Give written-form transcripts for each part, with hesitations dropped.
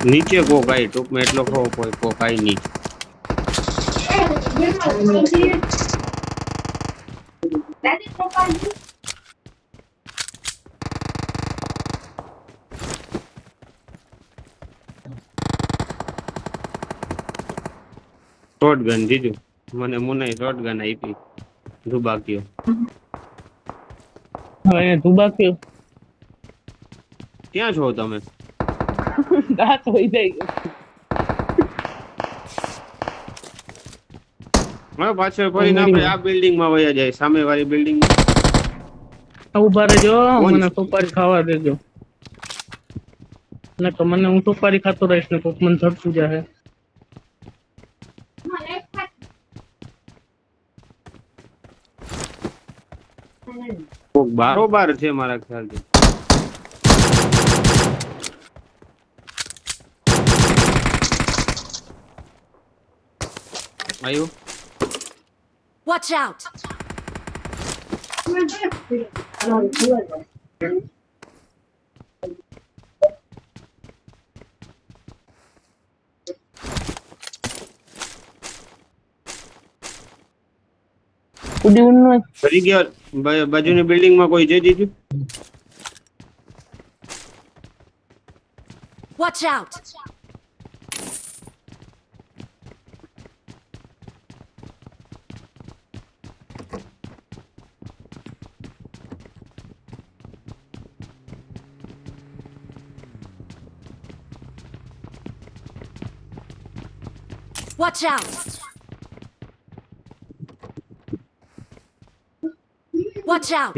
नीचे को काई टूक में એટલો ખો કોઈ કો કાઈ ની શોટગન દીધું મને મુને શોટગન આપી ધુબાક્યો હવે ધુબાક્યો ક્યાં છો તમે દાંત હોઈ જાય હવે પાછળ ફરીને આપણે આ બિલ્ડિંગ માં વયા જાય સામે વાળી બિલ્ડિંગ ઉભા રહેજો મને સુપારી ખાવા દેજો ને તો મને હું સુપારી ખાતો રહીશ ને કોક મને ધડતું જાહે કોક બારોબાર છે મારા ખ્યાલથી આયો Watch out! ફરી ગયો બાજુની બિલ્ડિંગ માં કોઈ જઈ દીધું Watch out! Watch out! Watch out!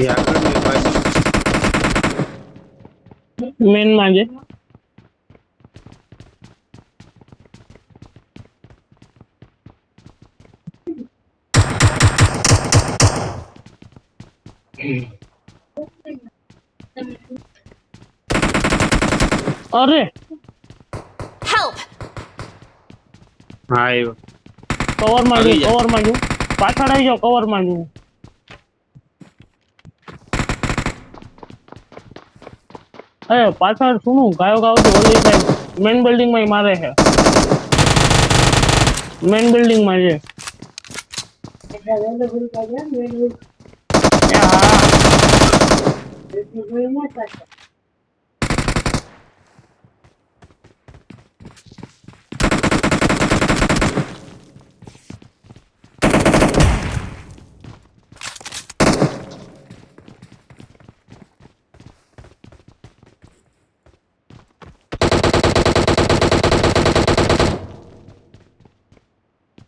મેન માં જે અરે Help! હા આવ્યો કવર માં જો પાછળ આવી જાઓ કવર માં જો અરે પાછળ સુનું ગાયો ગાવ તો ઓલી સાઈડ મેન બિલ્ડિંગ માં મારે છે મેન બિલ્ડિંગ માં છે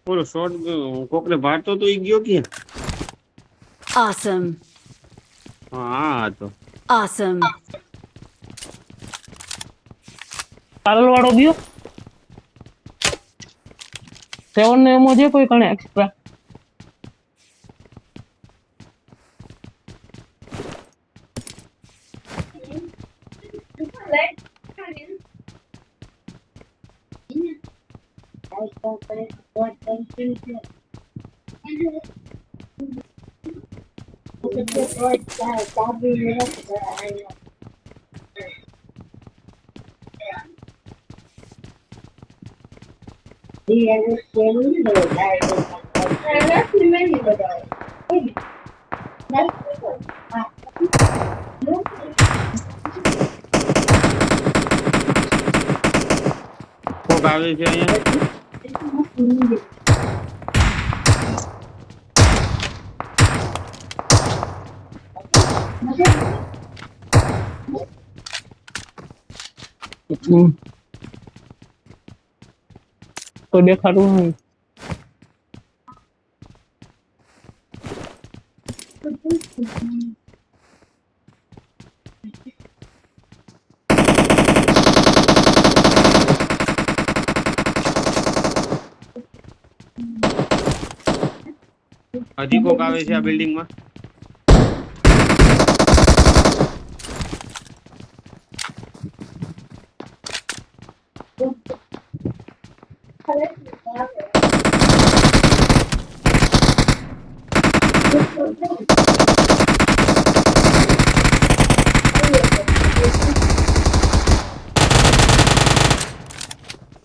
બોલો શોટ કોકને ભારતો તો ઈ ગયો કે Awesome! હા તો Awesome! પારલ વાળો ગયો 7 ને એમો છે કોઈ કણે એક્સ્ટ્રા કોક આવે છે અહીંયા તો દેખાડું નહીં હજી કોક આવે છે આ બિલ્ડિંગ માં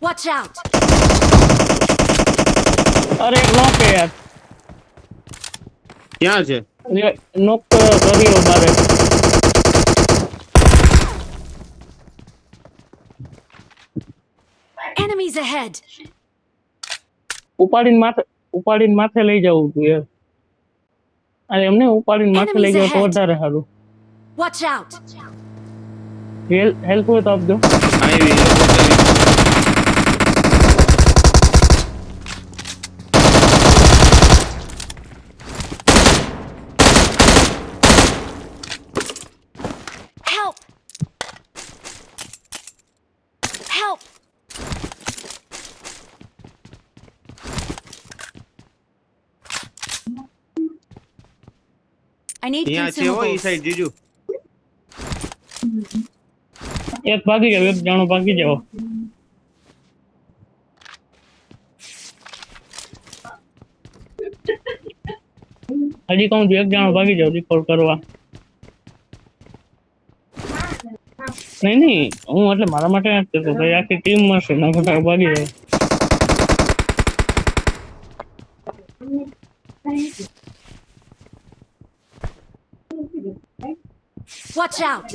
Watch out! અરે એક નોક છે યાર. ક્યાં છે? નોક કર્યો બારે. Enemies ahead! ઉપાડીને માથે લઈ જવું તું યાર. અરે એમને ઉપાડીને માથે લઈ Enemies જાવ તો ahead! વધારે સારું. Watch out! હેલ્પ હોય તો આપજો. આવી Help! Help! I need ત્યાં છે હો ઈ સાઈડ consumables. જીજુ. એક ભાગી જાવ, એક જાણો ભાગી જાવ. હજી કહું છું એક જાણો ભાગી જાવ રિપોર્ટ કરવા. નહીં હું એટલે મારા માટે જ કહેતો ભાઈ આખી ટીમ મળશે ના બધા ભાગી જાવ. Watch out!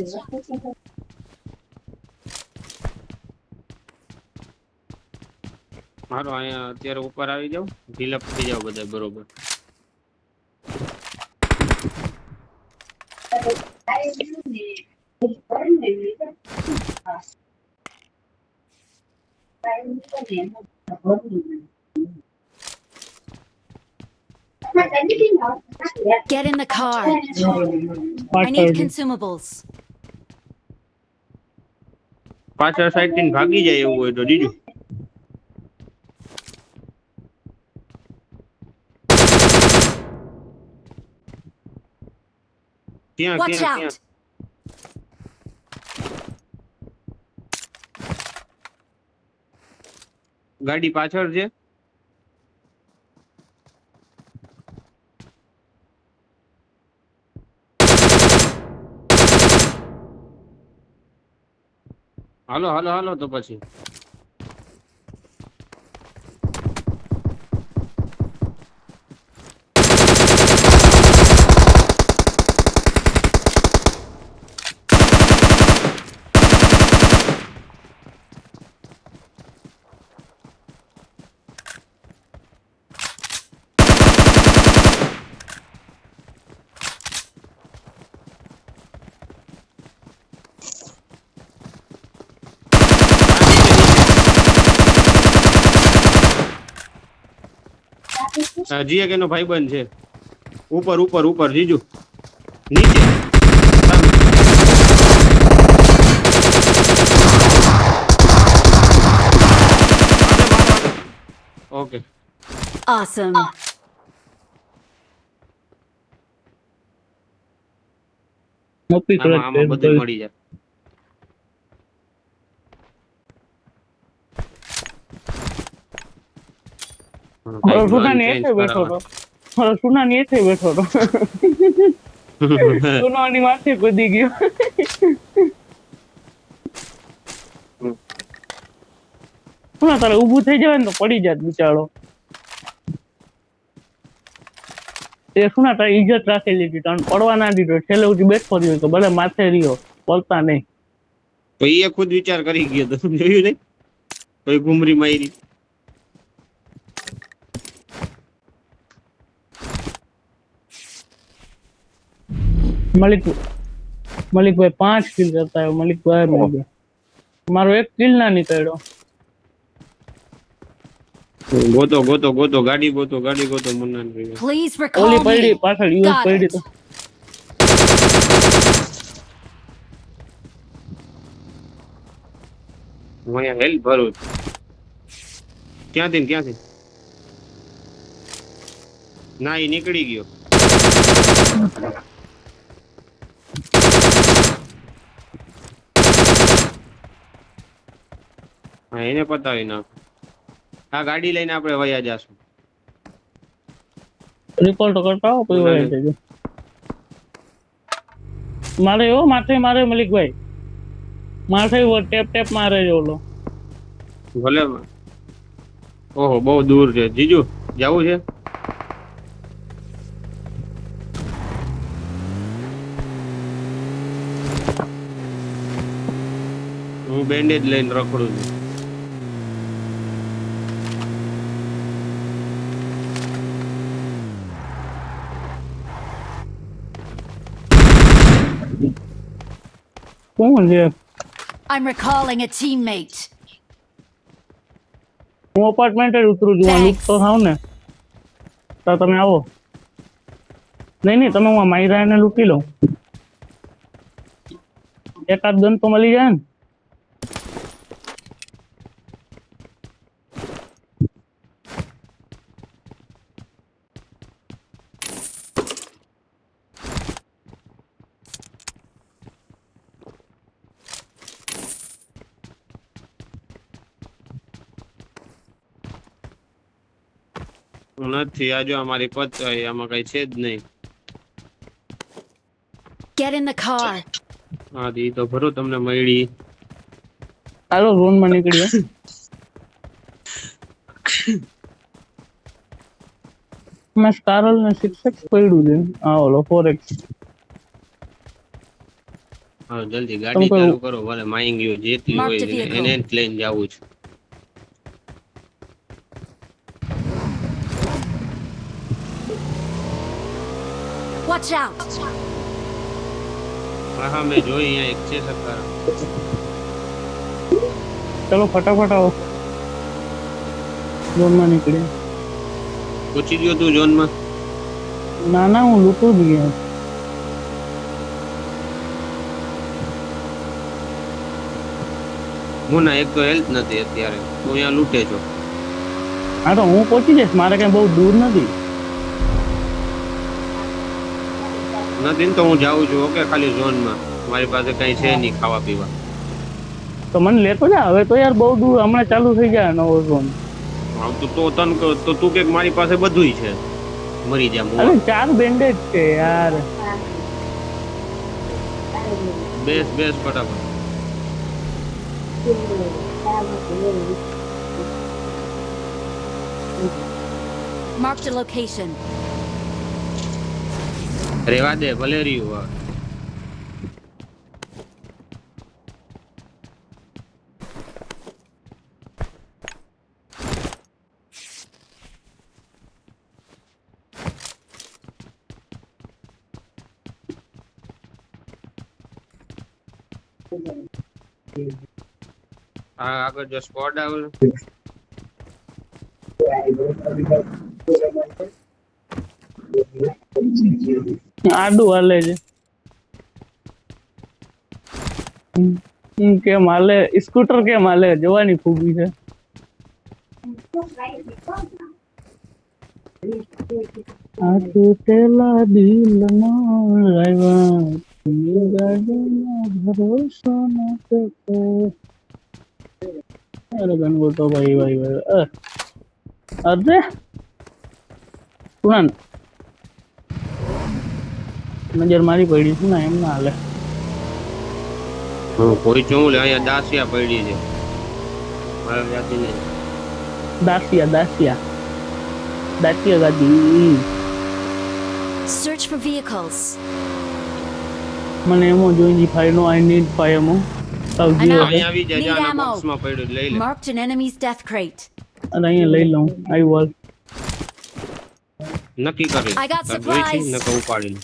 મારો અહીંયા અત્યારે ઉપર આવી જાવ, ફિલઅપ થઈ જાવ બધા બરોબર. Get in the car. I need પાછળ consumables. પાછળ સાઈડ થી ભાગી જાય એવું હોય તો જીજુ. ત્યાં Watch ત્યાં out! ત્યાં ગાડી પાછળ છે. હાલો હાલો હાલો તો પછી હજી એક એનો ભાઈબંધ છે. ઉપર ઉપર ઉપર જીજુ નીચે ઓકે. Awesome. મોટી આમાં આમાં બધું ક્લચ મળી જાય. સુનાની એસે બેઠો હતો. સુનાની એસે બેઠો હતો. સુનાની માથે કૂદી ગયો. સુના તારે ઊભું થઈ જાય ને તો પડી જાત બિચારો. તે સુના તારી ઇજ્જત રાખી લીધી તને પડવા ના દીધો છેલ્લે સુધી બેઠો રહ્યો તો ભલે માથે રહ્યો બોલતા નહીં. તો એ ખુદ વિચાર કરી ગયો તો જોયું નહીં કોઈ ઘુમરી મારી. મલિકભાઈ 5 કિલ કરતા है મલિકભાઈ મારો એક કિલ ના નીકળ્યો. ગોતો ગોતો ગોતો ગાડી ગોતો મન્ના ને Please ઓલી recall પડી me. પાછળ યુએસ Got પડી it. તો હું અહીંયા હેલ્પ ભરું. ક્યાંથી ના એ નીકળી ગયો. હા એને પતાવી નાખ. આ ગાડી લઈને આપણે વયા જાશું. રિપોર્ટ કરતા હો કોઈ હોય છે મારે એવો માથે મારે મલિકભાઈ માથે ટેપ મારે છે ઓલો ભલે ઓહો બહુ દૂર છે જીજુ જવું છે હું બેન્ડેજ લઈને રખડું છું કોણ છે? I'm recalling a teammate. હું અપાર્ટમેન્ટ જ ઉતરું છું. આ લૂંટ તો થાવ ને તો તમે આવો. નહીં તમે હું માયરાને લૂંટી લઉં. એકાદ ગન તો મળી જાય ને. નથી આ જો અમારી પચાઈ આમાં કઈ છે જ નહીં Get in the car. હા દી તો ભરો તમને મળી હાલો ઝોનમાં નીકળીએ. મેં સ્ટારલ ને 6x પડ્યું છે. આ ઓલો 4x. હા જલ્દી ગાડી ચાલુ કરો ભલે માઈંગ ગયો જેટલી Mark હોય the vehicle. એને જ લઈને જાવું છે Watch out. હા હા મેં જોઈ અહીંયા એક છે સરકાર ચલો ફટાફટ આવો. ઝોનમાં નીકળીએ. પૂછી ગયો તું ઝોનમાં ના હું લૂંટું જ ગયા. હું ના એક તો હેલ્થ નથી અત્યારે તું અહીંયા લૂંટે છો હા તો હું પહોંચી જઈશ. મારે કઈ બહુ દૂર નથી. નથી ને તો હું જાઉં છું ઓકે ખાલી ઝોનમાં મારી પાસે કઈ છે નહીં ખાવા પીવા તો મને લેતો જા. હવે તો યાર બહુ દૂર હમણાં ચાલુ થઈ જાય નવો ઝોન. હા તો તન તો તું કે મારી પાસે બધુંય છે મરી જા અરે મોવા 4 બેન્ડેજ છે યાર. બેસ ફટાફટ Marked a location. રેવા દે ભલે રહ્યું હવે હા આગળ જો સ્કોડ આવે આડું હાલે છે. કેમ હાલે? સ્કૂટર કેમ હાલે? જવાની ખૂબી છે. આ તૂટેલા દિલનો ડ્રાઈવર ગાડીનો ભરોસો ન કરતો. અરે ગણગોટો ભાઈ અરે કુણાન નજર મારી પડી છે ને એમ ના હાલે. કોઈ ચું લે અહીંયા દાસિયા પડી છે મારે જાતી નહીં દાસિયા ગાડી. Search for vehicles. મને એમો જોઈની ફાઈ નો આઈ નીડ ફાઈ એમો સાવ જીરો. અહીંયા આવી જાય Need આના ammo. બોક્સમાં પડ્યું લઈ લે Marked an enemy's death crate. અને અહીંયા લઈ લઉં. આઈ વોલ નક્કી કરી I got તાર જોઈ છે supplies. નકર ઉપાડી લે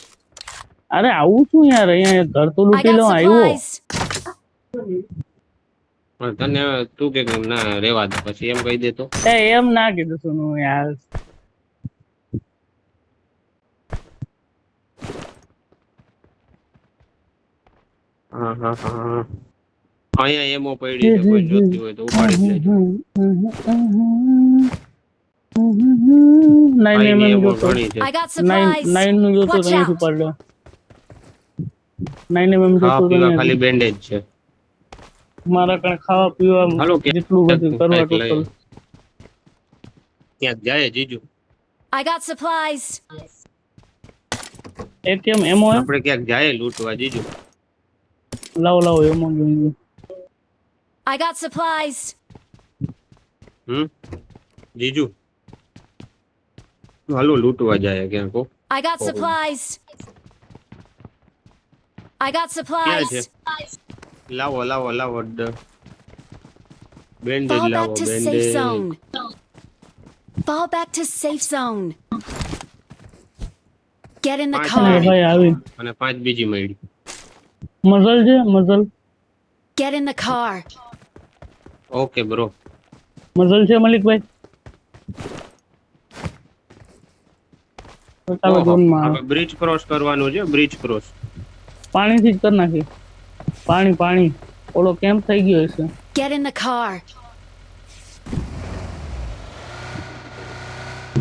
અરે આવું છું યાર. અહીંયા ઘર તો I લૂંટી got લઉં. આવ્યો supplies. પણ તને તું કે ના રેવા દે પછી એમ કહી દે તો એમ ના કીધું સુનું યાર. હા અહીંયા એમો પડી છે કોઈ જોતી હોય તો ઉપાડી જ લેજો નાઈન એમો જોતો ઘણી છે I got supplies. નાઈન નું જોતો Watch અહીંયા out. ઉપાડ લો. 9 mm ખાવા જોતો પીવા અહીંયા. ખાલી બેન્ડેજ છે મારા કણ ખાવા પીવા હાલો ક્યાંક જેટલું બધું કરવા કંઈક લઈ. ટોટલ. ક્યાંક જાય જીજુ I got supplies. કેમ એમો હે? આપણે ક્યાંક જાય લૂંટવા જીજુ લાવો એમો જોઈએ. I got supplies. જીજુ હાલો લૂંટવા જાય ક્યાં કો I got supplies. I got ક્યાં છે supplies. લાવો લાવો લાવો બેન્ડેજ Fall back લાવો to safe bandage zone. Fall back to safe zone. Get in the 5 અને car. મળી ભાઈ આવી અને 5 બીજી મળી મઝલ છે muzzle Get in the car. Okay bro muzzle છે મલિકભાઈ તો ચાલો ઓહો ઝોનમાં હવે બ્રિજ ક્રોસ કરવાનું છે બ્રિજ ક્રોસ પાણીથી જ કરી નાખી પાણી ઓલો કેમ્પ થઈ ગયો હશે Get in the car.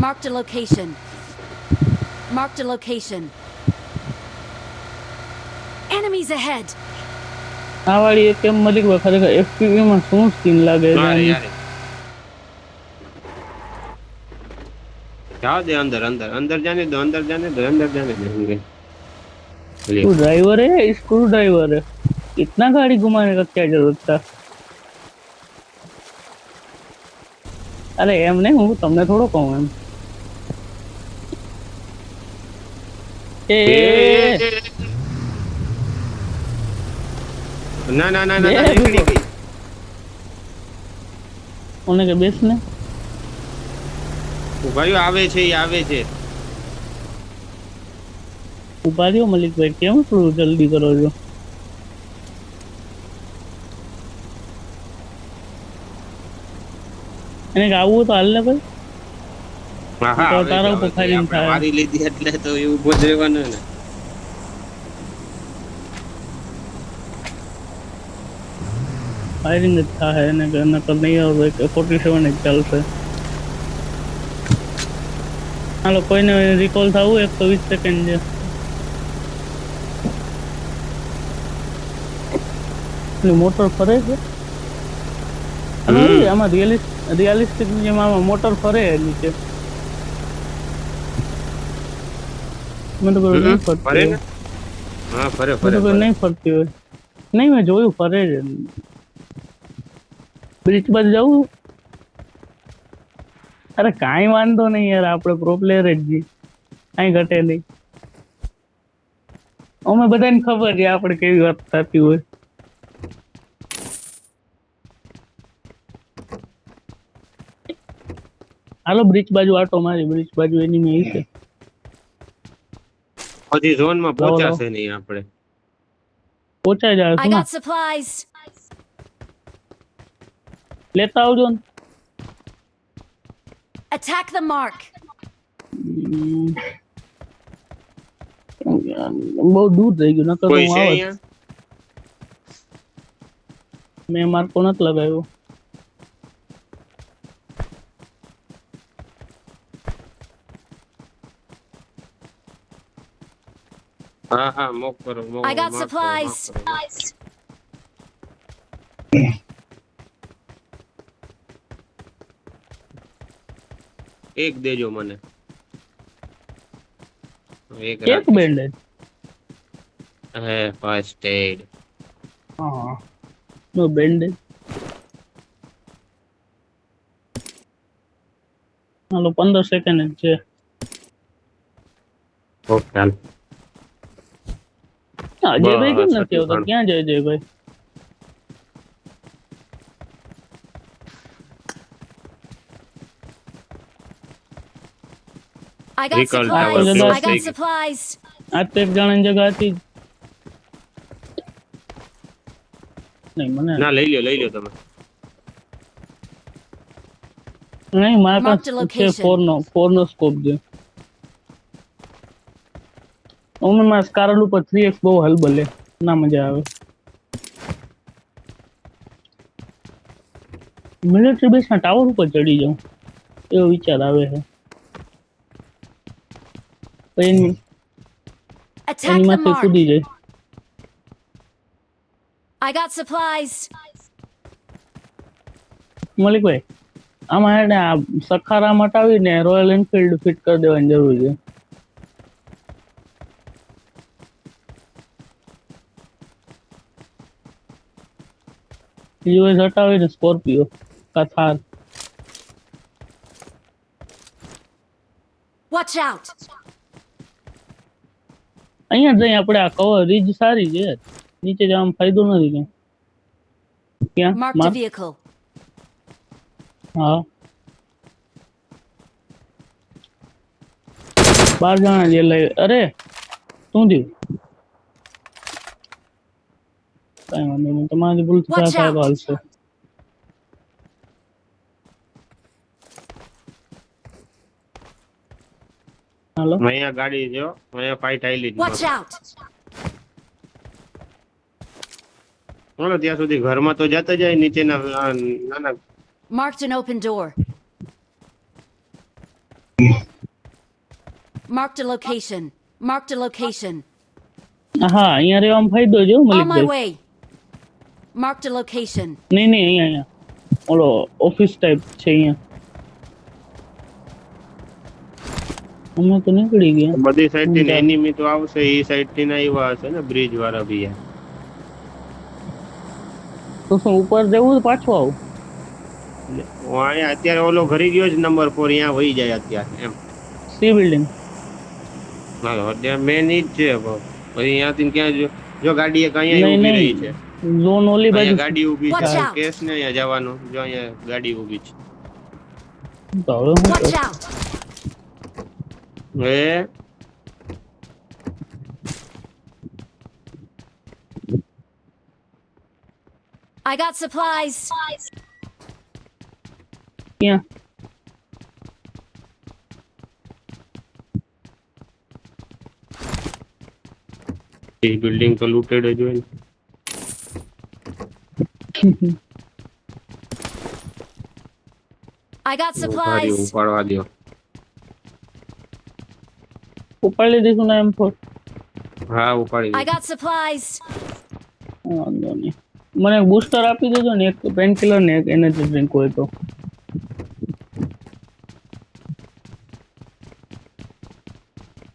Marked a location. Marked a location. Enemies ahead. આ વાળી એક કેમ્પ મલિકભાઈ ખરેખર એફપીવી માં શું સ્કીન લાગે છે યાર આની યાર जाओ दे अंदर अंदर अंदर जाने दो अंदर जाने दो अंदर जाने देंगे तू ड्राइवर है या स्क्रू ड्राइवर है इतना गाड़ी घुमाने का क्या जरूरत था अरे एम नहीं हूँ तुमने थोड़ा कहूँ एम ए ना ना ना ना ये निकली रुको। गई उन्हें के बेस ने ભાઈઓ આવે છે ઈ આવે છે ઉભા રહ્યો મલિકભાઈ કેમ થોડું જલ્દી કરો છો એને કે આવવું તો હાલ ને ભાઈ હા હા તો આવે તારા છે, ઉપર આવે છે. ફાયરિંગ આપણે થાય વારી લીધી એટલે તો એ ઊભો જ રહેવાનો ને ફાયરિંગ જ થાય એને કે નકર નહીં આવે કે 47 જ ચાલશે હાલો કોઈને રિકોલ થવું 120 સેકન્ડ છે પેલી મોટર ફરે છે આમાં રિયલિસ્ટિક જેમ આમાં મોટર ફરે નીચે મેં તો કોઈ નહીં ફરે ફરતી ને હા ફરે મેં ફરે તો કોઈ ફરે નહીં ફરતી હોય નહીં મેં જોયું ફરે છે બ્રિજ બાજુ જવું અરે કાંઈ વાંધો નહીં યાર આપણે પ્રો પ્લેયર જ જી કાંઈ ઘટે નહીં અમે બધાને ખબર છે આપણે કેવી વાત થતી હોય હાલો બ્રિજ બાજુ આટો મારી બ્રિજ બાજુ એની મેં છે હજી ઝોન માં લાવો, પહોંચાશે નહીં આપણે પહોંચાઈ જાય I શું ના got supplies. લેતા આવજો ને Attack the mark. બહુ દૂર થઈ ગયું નકર તો કોઈ હું છે આવત અહીંયા મેં માર્કો નથી લગાવ્યો હા હા મોક કરો મોક I got માફ કરો, supplies. માફ કરો. એક દેજો મને એક એક બેન્ડેજ હે ફર્સ્ટ એડ હા નો બેન્ડેજ હાલો 15 સેકન્ડ જ છે ઓકે ચાલ અજયભાઈ કેમ બસ, નથી આવતા હતું ક્યાં જાય Ajaybhai I got Recall tower supplies. close I got થઈ ગઈ. supplies. આ તો એક જણાની જગ્યા હતી જ. નહીં મને ના લઈ લ્યો તમે નહીં મારા Marked a પાસે છે location. ફોર નો સ્કોપ છે અમે મારા સ્કારલ ઉપર 3x બહુ હલબલ લે ના મજા આવે મિલિટરી બેઝ ના ટાવર ઉપર ચડી જાઉં એવો વિચાર આવે છે પછી Attack એની the માથે mark. કૂદી જાય I got supplies. મલિકભાઈ આમાં એને આ સખારા મટાવીને રોયલ એનફિલ્ડ ફિટ કરી દેવાની જરૂર છે યુએસ હટાવીને સ્કોર્પિયો કા થાર Watch out! અહીંયા જઈ આપણે આ કવર રીજ સારી છે નીચે જવામાં ફાયદો નથી કઈ ક્યાં Marked a માર vehicle. હા 12 જણા જે લઈ અરે શું થયું કઈ વાંધો નહીં તમારી ભૂલ Watch સાહેબ out! હાલશે હાલો અહીંયા ગાડી છે હો. અહીંયા ફાઇટ આવેલી જ Watch મારે. out! બોલો ત્યાં સુધી ઘરમાં તો જતા જાય નીચેના નાના. Marked an open door. Marked a location. Marked a location. હા અહીંયા રહેવામાં ફાયદો છે હો, On my મલિકભાઈ way. Marked a location. નહીં નહીં અહીંયા ઓલો ઓફિસ ટાઈપ છે અહીંયા અમે તો નીકળી ગયા બધી સાઈડ થી એનિમી તો આવશે એ સાઈડ થી ના આવ્યા હશે ને બ્રિજ વાળા બી તો શું ઉપર જવું પાછું આવું અહીંયા અત્યારે ઓલો ઘરી ગયો છે નંબર 4 અહીંયા વહી જાય અત્યારે એમ સી બિલ્ડિંગ હાલો અત્યારે મેન ઈ જ છે પછી અહીંયાથી ક્યાં જો ગાડી એક અહીંયા નહીં ઊભી રહી નહીં છે ઝોન ઓલી બાજુ અહીંયા ગાડી ઊભી Watch છે out. કેસ ને અહીંયા જવાનું જો અહીંયા ગાડી ઊભી છે તો હવે હું Watch કરું? out! હે I got supplies. ક્યાં એ બિલ્ડિંગ તો લૂટેડ જ હોય ને. I got ઉપાડી supplies. ઉપાડવા દો ઉપાડી દીધું ને M4 હા ઉપાડી I got supplies. વાંધો નહીં મને બૂસ્ટર આપી દેજો ને એક પેન કિલર ને એક એનર્જી ડ્રિંક હોય તો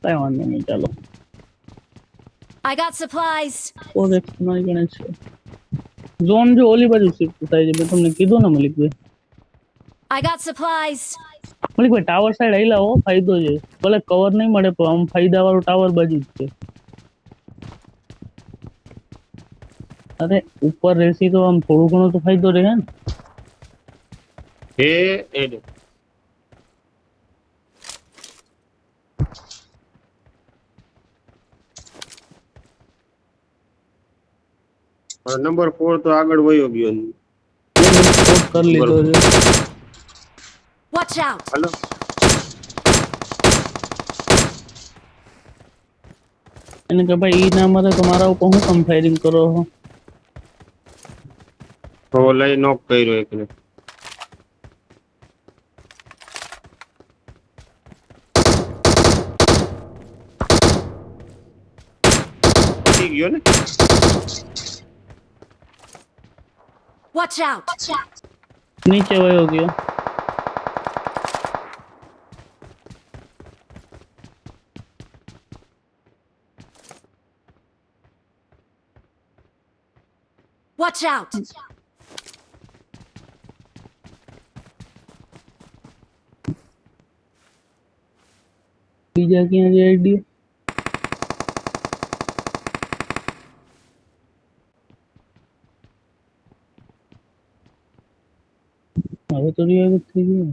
કઈ વાંધો નહીં ચાલો I got supplies. પ્રોજેક્ટ મારી ગણે છે ઝોન જો ઓલી બાજુ શિફ્ટ થાય છે મેં તમને કીધું ને મલિકભાઈ I got supplies. મલિકભાઈ ટાવર સાઈડ આયલા હો ફાયદો છે ભલે કવર નહીં મળે પણ આમ ફાયદા વાળું ટાવર બાજુ જ છે અરે ઉપર રહેસી તો આમ થોડું ઘણું તો ફાયદો રહે ને એ એડ નંબર 4 તો આગળ વયો ગયો સ્પોટ કરી લીધો છે Watch out! હાલો એને કે ભાઈ ઈ ના મરે તો મારા ઉપર હું કેમ ફાયરિંગ કરો છો તો લઈ નોક કર્યો એકને પતી ગયો ને Watch out! નીચે વયો ગયો Watch out! બીજા ક્યાં છે આઈડી હવે તો રિવાઇવ થઈ ગયું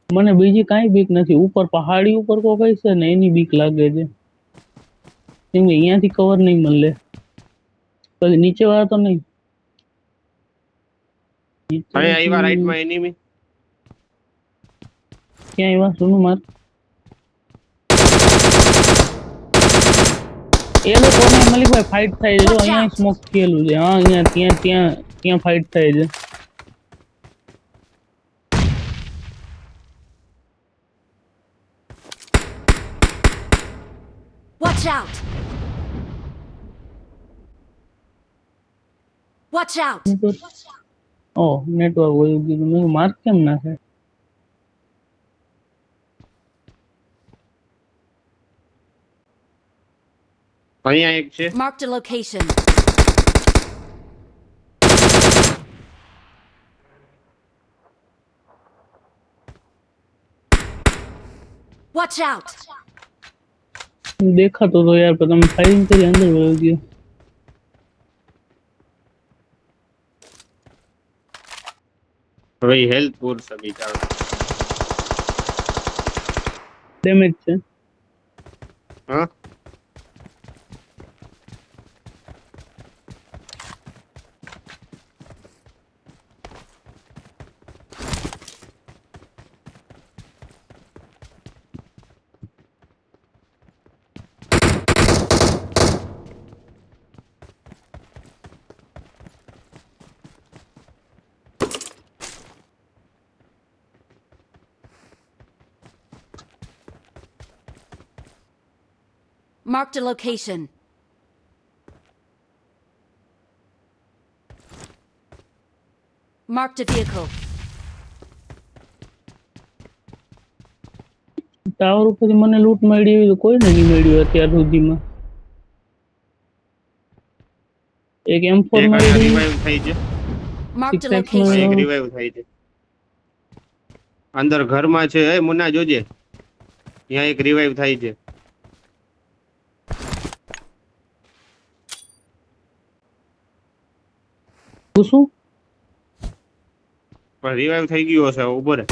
મને બીજી કાંઈ બીક નથી ઉપર પહાડી ઉપર કોઈ છે ને એની બીક લાગે છે કેમ કે અહીંયાથી કવર નહીં મળે પછી નીચે વાળા તો નહીં અહીંયા આવ્યા રાઈટ માં એનિમી ક્યાં આવ્યા સુનું માર એ લોકોને મલિકભાઈ ફાઇટ થાય છે જો અહીંયા સ્મોક થયેલું છે હા અહીંયા ત્યાં ત્યાં ત્યાં ફાઇટ થાય છે Watch out! Watch out! ઓ નેટવર્ક હોય કીધું મેં માર્ક કેમ ના થાય અહીંયા એક છે Marked a location. Watch out! દેખાતો તો યાર પણ તમે ફાયરિંગ કરી અંદર વયો ગયો હવે હેલ્થ પૂર છે બિચારો ડેમેજ છે હા Marked a location. Marked a vehicle. Tower ઉપરથી મને લૂંટ મળી એવી તો કોઈને નહીં મળ્યું અત્યાર સુધીમાં એક M4 એક મળી રિવાઇવ થઈ છે Marked a 6x એક location. રિવાઇવ થઈ છે અંદર ઘરમાં છે એ મુન્ના જોજે ત્યાં એક રિવાઇવ થાય છે શું પણ રિવાઇવ થઈ ગયો હશે ઉભો રે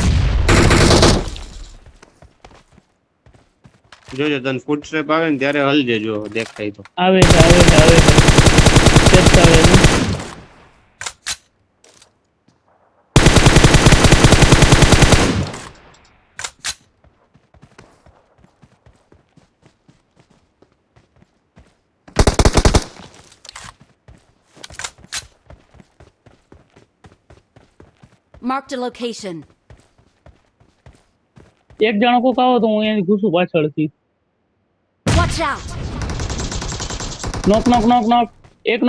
જોજો તને ફૂટ સ્ટેપ આવે ને ત્યારે હલજે જો દેખાય તો આવે છે સ્ટેપ્સ આવે છે Marked a location. એક જણો કોક આવો તો હું અહીંયાથી ઘૂસું પાછળથી Watch out! નોક એક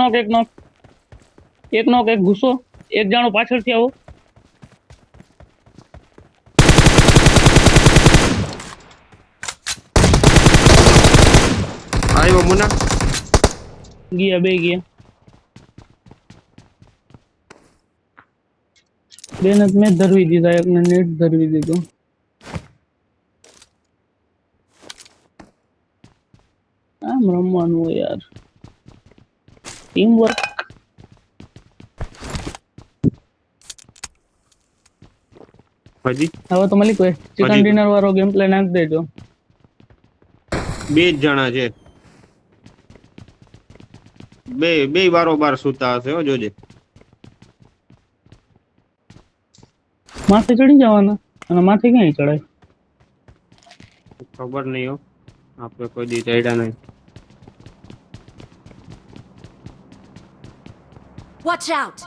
નોક એક ઘૂસો એક જણો પાછળથી આવો આવ્યો મુન્ના ગયા બે ગયા બેને જ મેં ધરવી દીધા એકને નેટ ધરવી દીધો આમ રમવાનું હોય યાર ટીમ વર્ક હજી હવે તો મલિક ભાઈ ચિકન હજી. ડિનર વાળો ગેમ પ્લે નાખ દેજો બે જ જણા છે બે બારોબાર સુતા હશે હો જોજે માથે ચડી જવાના અને માથે ક્યાંય ચડાય ખબર નહીં હો આપણે કોઈ દી ચડ્યા નહીં Watch out!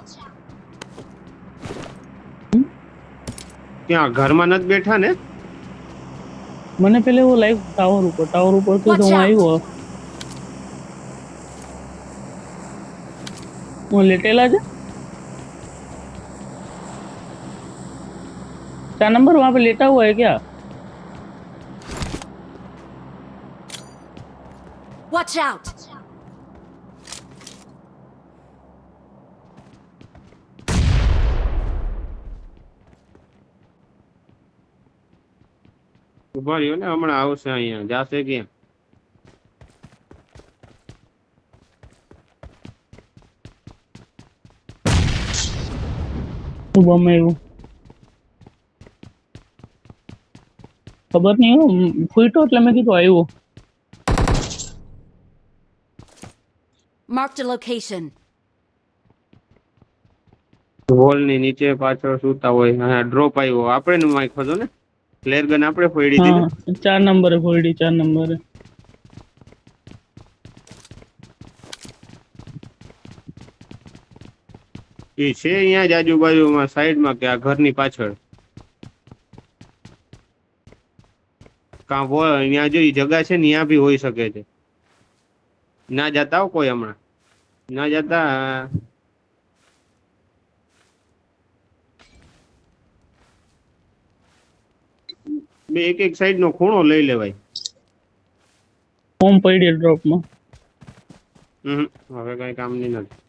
ત્યાં ઘરમાં નથી બેઠા ને મને પેલે એવો લાઈવ ટાવર ઉપર થી તો હું આવ્યો હું લેટેલા છે 4 नंबर वहां पे लेटा हुआ है क्या Watch out! ઉભા રહ્યો ને હમણાં આવશે અહીંયા જાશે ક્યાં શું બમ આવ્યું ખબર નહીં હો ફૂટો એટલે મેં કીધું આવ્યો Marked a location. વોલ ની નીચે પાછળ સુતા હોય હા ડ્રોપ આવ્યો આપણે નું માઈક હતો ને ફ્લેર ગન આપણે ફોડી દીધી हाँ 4 नंबर है फोल्डी 4 नंबर है એ છે અહીંયા જ આજુબાજુમાં સાઈડમાં કે આ ઘરની પાછળ કાં અહીંયા જો જગા છે ને ત્યાં બી હોઈ શકે છે ના જતા હો કોઈ હમણાં ના જતા બે એક સાઈડ નો ખૂણો લઈ લેવાય होम पड़ी ड्रॉप में હવે કઈ કામ ની નથી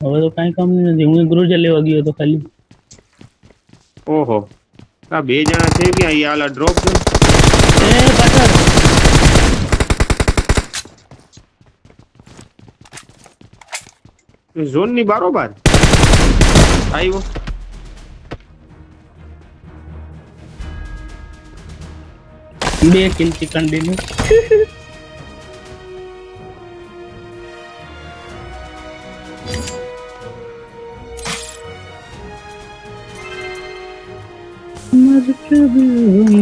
હવે તો કાઈ કામ નથી હું ગ્રોજર લેવા ગયો તો ખાલી ઓહો આ બે જણા છે ક્યાં અહીંયા આલા ડ્રોપ છે પાછળ ઝોન ની બારોબાર આવ્યો. બે કિલ ચિકન ડિનર. મર કભી